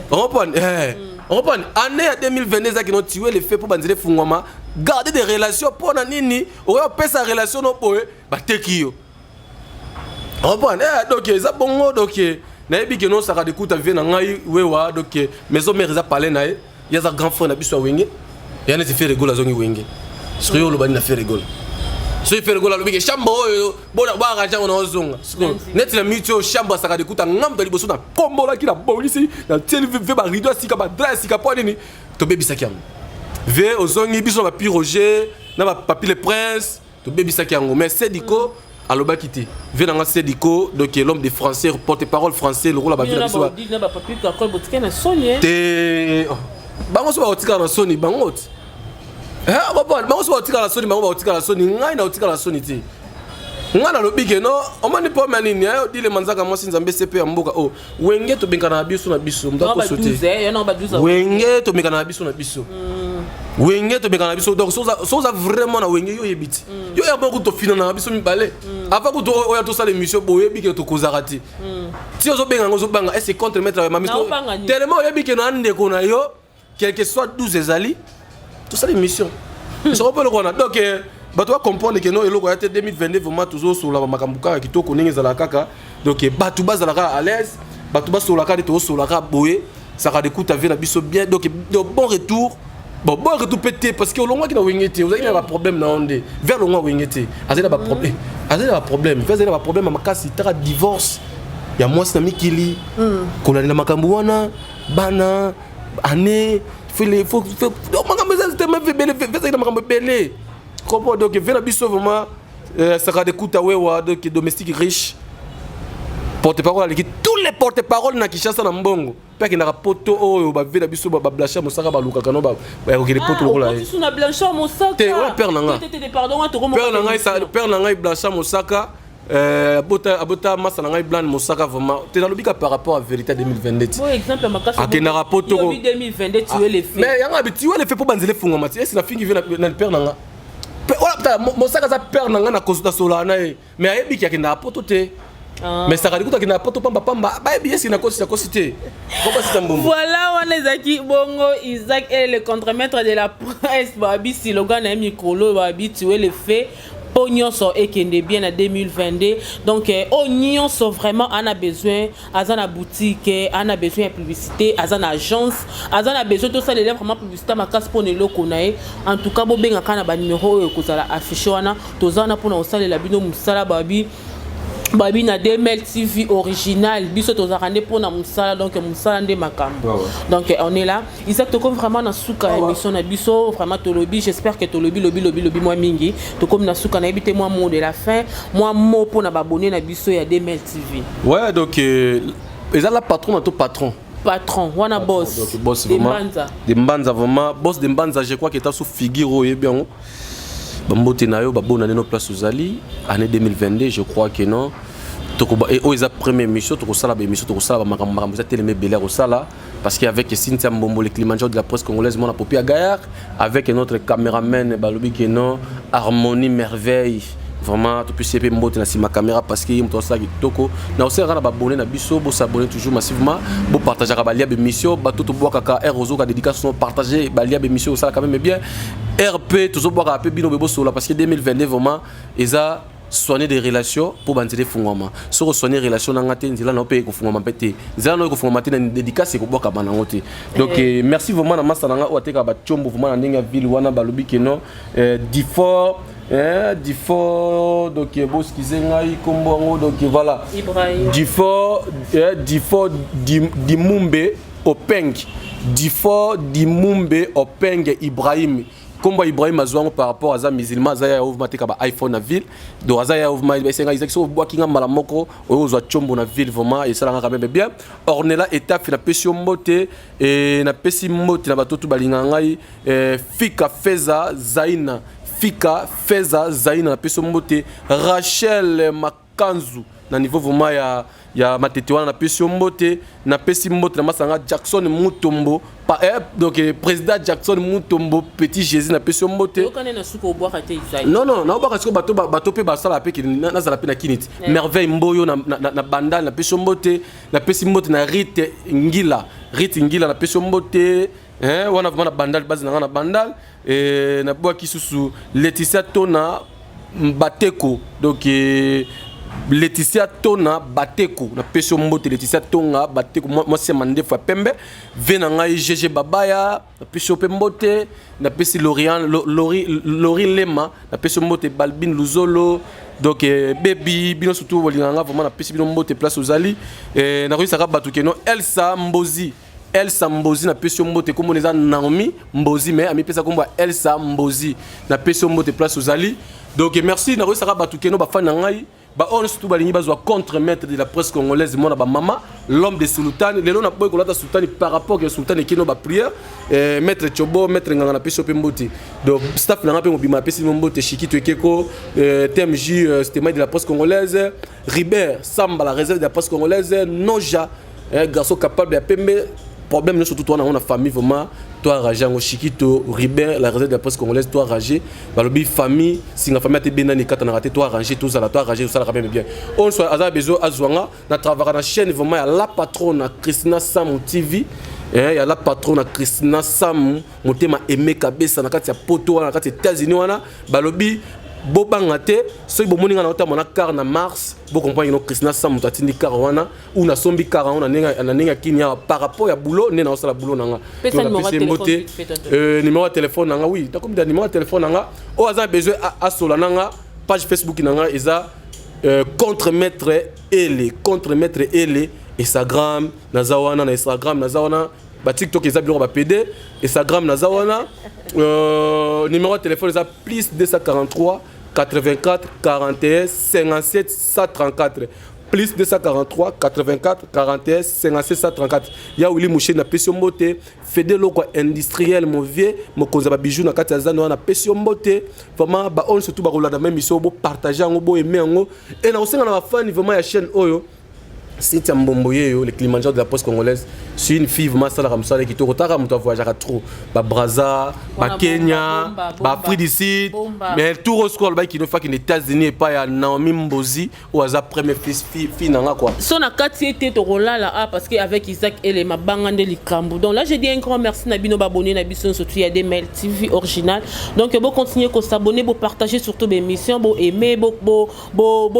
On reprend, année 2022, qui ont tué les faits pour bandiser fondamentaire, garder des relations pour nani, on reprend sa relation non pour eux, tekio. On reprend, donc ça bon, donc naïbi que non ça va d'écoute avec nangai wewa donc maison mère ça parler naï, il y a un grand frère nabi soit wenge. Il y a des faits rigoles à zongi wenge. Ce que le bani na fait rigole. Ce qui fait rigole à l'obéi chambre bon à boire argent on a zonga. Net la mitio chambre ça garde écoute ngam de liboso na combo là qui la bon ici na tel ve ba rideau si ka ba dress si ka poni ni to baby sakiam. Ve au zongi biso ba pi Roger na ba papi le prince to baby sakiam mais c'est diko aloba kiti ve na Sediko donc l'homme des français porte-parole français le rôle ba villa biso na ba papi ka kol botika na sonye te bango so ba otika na soni bango bango so ba otika na soni bango ba otika na soni ngai na otika na soni ti ngai na lobike no omani po manini ayo dile manzaka mwasi nzambe CP ya mboka o wenge to bengana na biso mdako sote wenge to bengana na biso wenge to bengana na biso donc soza vraiment na wenge yo yebiti yo ya beaucoup to fina na biso mibale avant que to oya to sala émission bo yebike to kozarati ti ozo benga ngozo banga est contre mettre ma misko tellement yebike no ande ko na yo quel que soit 12 ezali tout ça l'émission je rappelle le qu'on donc bato va comprendre que non eloko ya 2022 vraiment toujours sur la makambuka kitoko ningi za la kaka donc bato bazalaka à l'aise bato ba sur la kaka to sur la kaka boye ça va écouter avec la biso bien donc bon retour pété parce que au long qui na wingete vous avez un problème na onde vers le long wingete azela ba problème vers azela ba problème makasi tara divorce ya moi c'est mikili kona na makambu wana bana année faut makambu ça c'était même belé fait makambu belé comprends donc vers la biso vraiment ça va écouter wewa donc domestique riche porte-parole avec tous les porte-parole na Kinshasa na mbongo pe ki na poto oyo ba vela biso ba blanchir mosaka ba luka kano ba ko les poto ko la tu na blanchir mosaka te on perd nanga pardon to perd nanga blanchir mosaka abota masa nanga blanc mosaka vraiment te na lobika par rapport à vérité 2022 bon exemple makasa ke na poto 2022 tu es les faits mais yanga bi tu es les faits pour banzele funga mati est-ce la fingi na perd nanga voilà mosaka za perd nanga na kosuta sola na mais ayebi ki na poto te. Mais ça va dire que na poto pamba ba bien si na cosité voilà on est aquí bongo Isaac est le contre-maître de la presse babi si le gars na micro babi tu es le fait pognon so ekende bien en 2022 donc oignon so vraiment on a besoin azana boutique on a besoin de publicité azana agence azana besoin tout ça les vraiment publicité makasi pour neloko nae en tout cas bo benga kana ba numéro ko sala affiché wana tozana pour na osala la bino musala babi na DML TV original biso tozarande pour na musala donc musala nde makambo donc on est là Isaac to comme vraiment na suka émission na biso vraiment to lobby j'espère que to lobby moi mingi to comme na suka na ebité moi mot de la fin moi mot pour na abonner na biso ya DML TV ouais donc eza la patron na to patron wana boss donc boss vraiment de Mbanza vraiment boss de Mbanza je crois que ta sous figure et bien Bambote na yo babona no place uzali année 2022 je crois que non tokoba et oza première mission tokosala ba émission tokosala ba makambo za télé belair au sala parce qu'avec Cynthia Mbombo le Kilimanjaro de la presse congolaise mon Popi à Gaillard avec notre caméraman balobi que non harmonie merveille vraiment tu peux essayer monter na ma caméra parce que moto ça kitoko na aussi rana ba abonner na biso bo s'abonner toujours massivement bo partager ba lia émission ba tout bois kaka rozo ka dédication partager ba lia émission ça quand même bien RP toujours bois ka bino bebo sola parce que 2022 vraiment eza soigner des relations pour banzele fungwama so soigner relation na ngate nzela na pe ko fungwama pete nzela na ko fungwama te na dédicace ko boka bana ngote donc merci vraiment na masa na o ateka ba chombo vraiment na ndenge ville wana balobi que non Difor donc bon skize ngai kombo ngo donc voilà Difor Dimumbe Openg Difor Dimumbe Openg Ibrahim Combo Ibrahim Azouango par rapport à ça musulman Zaya ouvma te kaba iPhone na ville do Zaya ouvma besenga izaki so boakinga malamoko ozo chombo na ville vraiment et ça la quand même bien Ornella étape na pesio mote et na pesi mote na batoto balinga ngai Fika Feza Zaina na pesio mote Rachel Makanzu na niveau vraiment ya matete wana na pesio mote na pesi mote na masanga Jackson Mutombo donc président Jackson Mutombo Petit Jésus na pesio mote non na ba kasi bato pe basala pe ki na zala pe na kinit merveille mboyo na bandal na pesio mote na pesi mote na Rite Ngila na pesio mote wana vraiment na bandal base na bandal et na boa kisusu Laetitia Tona Bateko donc Laetitia Tona Bateko na pesio mbote Laetitia Tonga Bateko moi c'est mandé fois pembe vena ngai GG Babaya na pesio pembote na pesi Lori Lema na pesio mbote Balbin Luzolo donc baby bino surtout bolinganga vraiment na pesi bino mbote place ozali na ko isaka batu keno Elsa Mbozi na pesio mbote kombo neza Naomi Mbozi mais ami pesa kombo Elsa Mbozi na pesio mbote place ozali donc merci na ko isaka batu keno ba fan ngai ba on surtout balingi bazwa contre-maître de la presse congolaise mona ba mama l'homme de Sultan lelo na boy kolata Sultan par rapport que Sultan kino ba prière maître Chobo maître nganga na pesio pembote donc staff na ngape mobima pesi mbote Chikito Ekeko TMJ c'était de la presse congolaise Ribert Samba la réserve de la presse congolaise Noja garçon capable de pembe problème surtout toi on a famille vraiment toi ragé en Chikito Ribert la réserve de la presse congolaise toi ragé balobi famille si la famille a été bien dans quatre raté toi ragé tout ça là toi ragé tout ça quand même bien on soit à besoin azwanga na travailler na chaîne vraiment à la patronne Christina Sam TV il y a la patronne Christina Sam motema aimé kabesa na kati ya poto na kati États-Unis wana balobi bobangate so bomoninga na otama na car na Mars bo comprendre no Christina Sam tatindi car wana ou na sombi car wana nenga kinya par rapport ya boulot ne na osala boulot nanga numéro de téléphone nanga oui ta comme numéro de téléphone nanga o aza besoin a sola nanga page Facebook nanga eza contre-maître ele Instagram na zawana na Instagram na zawana ba TikTok eza biloko ba PD Instagram na zawana numéro de téléphone eza plus 243 84 41 57 134 plus 243 84 41 57 134 ya Willy Mouché na pesio mbote fede loko industriel mo vie mo konza ba bijou na kati ya zano na pesio mbote vraiment ba on surtout ba kolanda même mission bo partager ngo bo aimer ngo et na osenga na ba fan vraiment ya chaîne oyo c'est un Mbomboye, le Kilimanjaro de la poste congolaise. C'est une fille vraiment ça la ramsale qui te retard à voyager trop. Ba Brazza, ba Kenya, ba Afrique du Sud, mais tout rescroll ba qui ne fait qu'en États-Unis et pas à Naomi Mbozi ou à sa première fille nanga quoi. Son a quatre était au là là parce qu'avec Isaac et les mabangande likambu. Donc là je dis un grand merci Nabino Baboni Nabison surtout il y a des mails TV original. Donc bon continuer qu'on s'abonner, bon partager surtout mes émissions, bon aimer, bon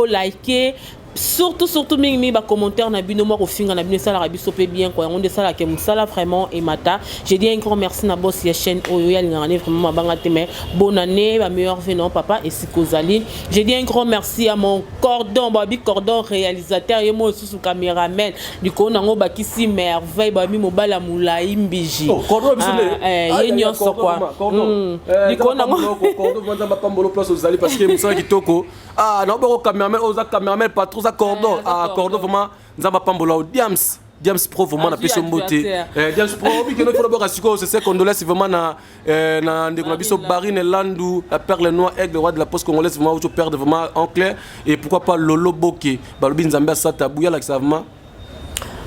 liker. Surtout mingi ba commentaire na bino moko finga na bino sala rabiso pe bien quoi on de sala ke musala vraiment et mata j'ai dit un grand merci na boss ya chaîne oyo ya lingane vraiment mabanga teme bonne année ba meilleur venant papa et Sikozali j'ai dit un grand merci à mon cordon babi cordon réalisateur et moi sous caméraman du ko nango bakisi merveille ba mi mobala mulai mbiji cordon yenyo so quoi du ko nango cordon vanda ba pambolo place aux ali parce que musala kitoko ah non ba caméraman oza caméraman patron cordon cordon vraiment nzamba pambola Diams Pro vraiment na peso mbote Diams Pro bi que no faut rasiko c'est condoléances vraiment na ndeko na biso Barine Landu la perle noire aigle roi de la poste congolaise vraiment au père de vraiment en clair et pourquoi pas Lolo Boké balobi nzamba sa tabuya la vraiment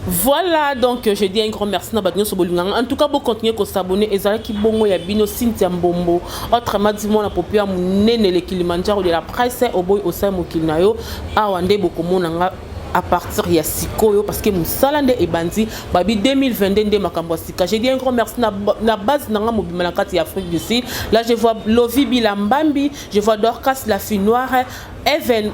Voilà, donc je dis un grand merci à Bagno Sobolinganga. En tout cas, vous continuez à s'abonner. Et ça qui bongo ya bino Cynthia Mbombo. Autrement dit, moi, la populaire mounene le Kilimanjaro de la presse au boy au sein mokilnayo. Awande bokomonanga. À partir de Sikoyo parce que Moussalande et Bandi babi 2022 de Makambosika. J'ai dit un grand merci na base nanga mobimalakati Afrique du Sud. Là je vois Lovi Bilambambi, je vois Dorcas la fille noire, Even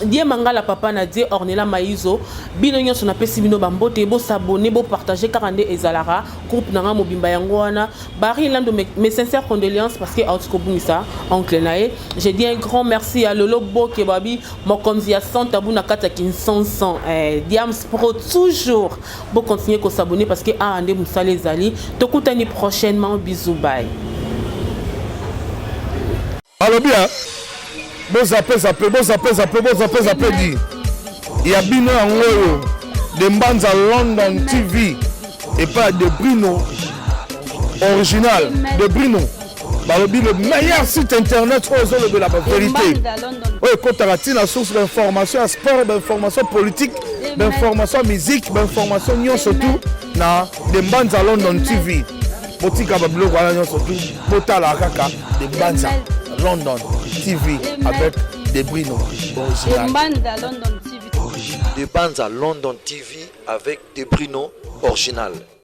Diemanga la papa na die Ornella Maizo, bino nyonso na pesi bino bambote bo s'abonner, bo partager 42 ezalara groupe nanga mobimba yango wana. Bari lando mes sincères condoléances parce que outko bungisa oncle nae. J'ai dit un grand merci à Lolo Boke babi mokonzi ya Santa Buna kata Kinson. Diams Pro toujours pour continuer à s'abonner parce que Ande Moussa les Ali te coûtani prochainement bisous bye. Alors bien bon appel dit il y a bino angoyo de Mbanza London TV et pas de Bruno original de Bruno. Le meilleur site internet de la vérité. Oui, quand tu as la source d'information, sport, d'information politique, d'information musique, d'information surtout dans des Mbanza London TV. Botika Bablo voilà surtout Botala Kaka des Mbanza London TV avec des Bruno original. Des Mbanza London TV avec des Bruno original.